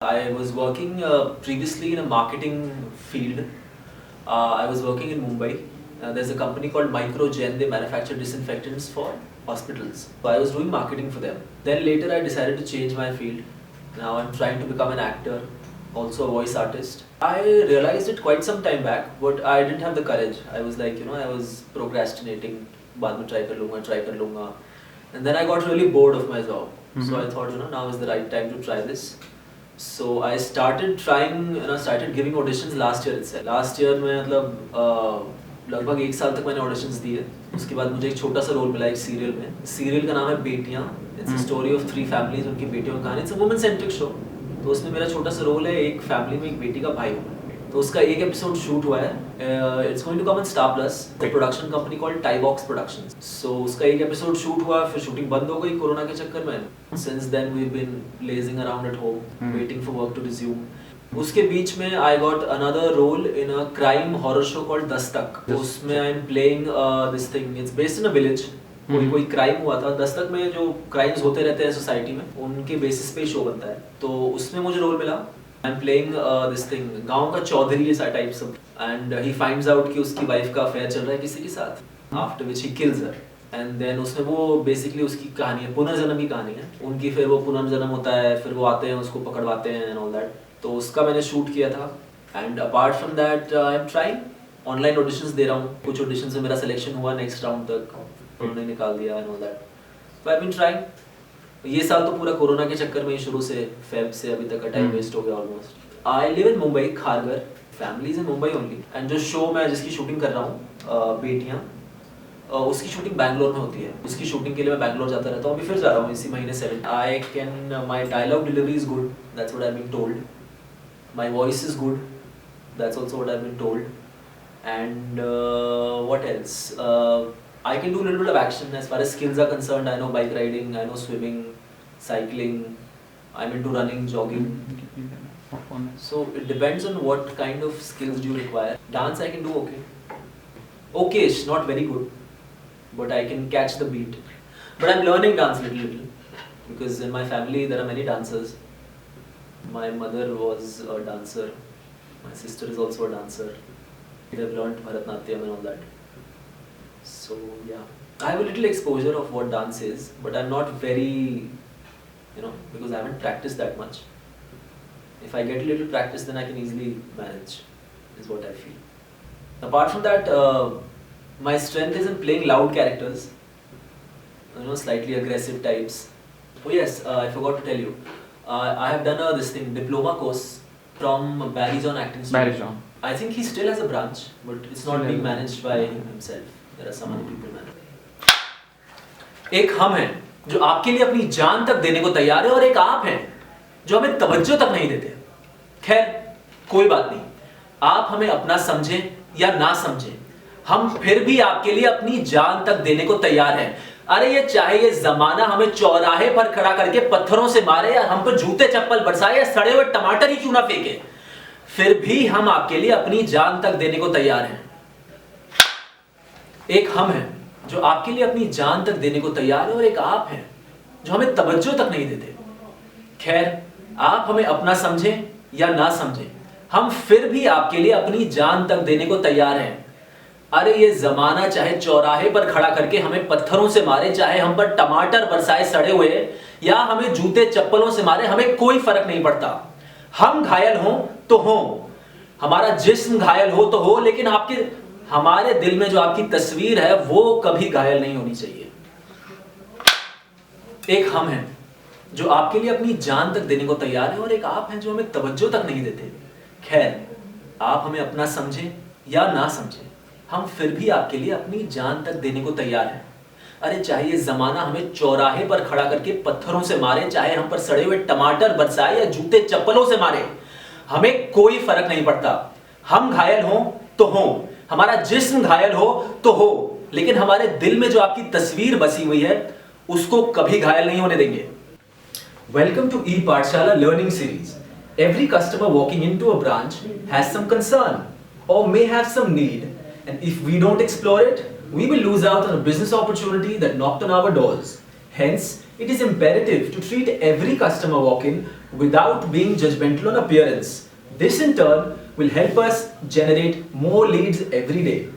I was working previously in a marketing field. I was working in Mumbai. There's a company called Microgen. They manufacture disinfectants for hospitals. So I was doing marketing for them. Then later I decided to change my field. Now I'm trying to become an actor, also a voice artist. I realized it quite some time back, but I didn't have the courage. I was like, I was procrastinating. बाद में try कर लूँगा. And then I got really bored of my job. So I thought, now is the right time to try this. So I started started giving auditions last year itself. Last year में मतलब लगभग 1 साल तक मैंने auditions दिए. उसके बाद मुझे एक छोटा सा रोल मिला एक सीरियल में. सीरियल का नाम है बेटियाँ. It's a story of 3 families. उनकी बेटियों की कहानी. It's a woman centric show. तो उसमें मेरा छोटा सा रोल है एक फैमिली में एक बेटी का भाई हूँ. तो उसका एक एपिसोड शूट हुआ है. It's going to come on Star Plus. The production company called Tybox Productions. So उसका एक एपिसोड शूट हुआ, फिर शूटिंग बंद हो गई कोरोना के चक्कर में. Since then we've been lazing around at home, waiting for work to resume. उसके बीच में I got another role in a crime horror show called Dastak. उसमें I'm playing this thing. It's based in a village. कोई crime हुआ था. दस्तक में जो crimes होते रहते हैं सोसाइटी में, उनके बेसिस पे शो बनता है. तो उसमें मुझे रोल मिला. I'm playing this thing. गांव का चौधरी जैसा टाइप सब. And he finds out कि उसकी वाइफ का अफेयर चल रहा है किसी के साथ. After which he kills her. And then उसमें वो बेसिकली उसकी कहानी है, पुनर्जन्म की कहानी है. उनकी फिर वो पुनर्जन्म होता है, फिर वो आते हैं उसको पकड़वाते हैं and all that. तो उसका मैंने शूट किया था. And apart from that, I'm trying. Online auditions दे रहा हूँ. कुछ ऑडिशंस में मेरा सिलेक्शन हुआ नेक्स्ट राउंड तक. उन्होंने निकाल दिया and all that. So I've been trying. ये साल तो पूरा कोरोना के चक्कर में ही शुरू से फेब से अभी तक का टाइम वेस्ट हो गया almost. I live in Mumbai, Kharghar. Family is in Mumbai only. And जो शो मैं जिसकी शूटिंग कर रहा हूँ बेटियाँ, उसकी शूटिंग बैंगलोर में होती है. उसकी शूटिंग के लिए मैं बैंगलोर जाता रहता हूँ. अभी फिर जा रहा हूँ इसी महीने 7. I can my dialogue delivery is good. That's what I been told. My voice is good. That's also what I been told. And what else? I can do a little bit of action as far as skills are concerned. I know bike riding, I know swimming, cycling, I'm into running, jogging. So it depends on what kind of skills do you require. Dance I can do okay. Okay-ish, not very good, but I can catch the beat. But I'm learning dance little, because in my family there are many dancers. My mother was a dancer. My sister is also a dancer. They've learned Bharatanatyam and all that. So yeah, I have a little exposure of what dance is, but I'm not very, because I haven't practiced that much. If I get a little practice, then I can easily manage, is what I feel. Apart from that, my strength is in playing loud characters, slightly aggressive types. Oh yes, I forgot to tell you, I have done this diploma course from Barry John Acting Studio. Barry John. I think he still has a branch, but it's not being managed by him himself. There are some other people managing. एक हम हैं जो आपके लिए अपनी जान तक देने को तैयार है, और एक आप हैं जो हमें तवज्जो तक नहीं देते. खैर कोई बात नहीं. आप हमें अपना समझें या ना समझें, हम फिर भी आपके लिए अपनी जान तक देने को तैयार हैं. अरे ये चाहे ये जमाना हमें चौराहे पर खड़ा करके पत्थरों से मारे, या हम पर जूते चप्पल बरसाए, या सड़े हुए टमाटर ही क्यों ना फेंके, फिर भी हम आपके लिए अपनी जान तक देने को तैयार हैं. एक हम हैं जो आपके लिए अपनी जान तक देने को तैयार है, और एक आप हैं जो हमें तवज्जो तक नहीं देते. खैर आप हमें अपना समझें या ना समझें, हम फिर भी आपके लिए अपनी जान तक देने को तैयार हैं. अरे ये जमाना चाहे चौराहे पर खड़ा करके हमें पत्थरों से मारे, चाहे हम पर टमाटर बरसाए सड़े हुए, या हमें जूते चप्पलों से मारे, हमें कोई फर्क नहीं पड़ता. हम घायल हों तो हों, हमारा जिस्म घायल हो तो हो, लेकिन हमारे दिल में जो आपकी तस्वीर है वो कभी घायल नहीं होनी चाहिए. एक हम हैं जो आपके लिए अपनी जान तक देने को तैयार है, और एक आप हैं जो हमें तवज्जो तक नहीं देते. खैर आप हमें अपना समझें या ना समझें, हम फिर भी आपके लिए अपनी जान तक देने को तैयार हैं. अरे चाहे ये जमाना हमें चौराहे पर खड़ा करके पत्थरों से मारे, चाहे हम पर सड़े हुए टमाटर बरसाए, या जूते चप्पलों से मारे, हमें कोई फर्क नहीं पड़ता. हम घायल हों तो हों, हमारा जिस्म घायल हो तो हो, लेकिन हमारे दिल में जो आपकी तस्वीर बसी हुई है उसको कभी घायल नहीं होने देंगे. Welcome to e Pathshala learning series. Every customer walking into a branch has some concern or may have some need, and if we don't explore it, we will lose out on a business opportunity that knocked on our doors. Hence, it is imperative to treat every customer walk-in without being judgmental on appearance. This in turn will help us generate more leads every day.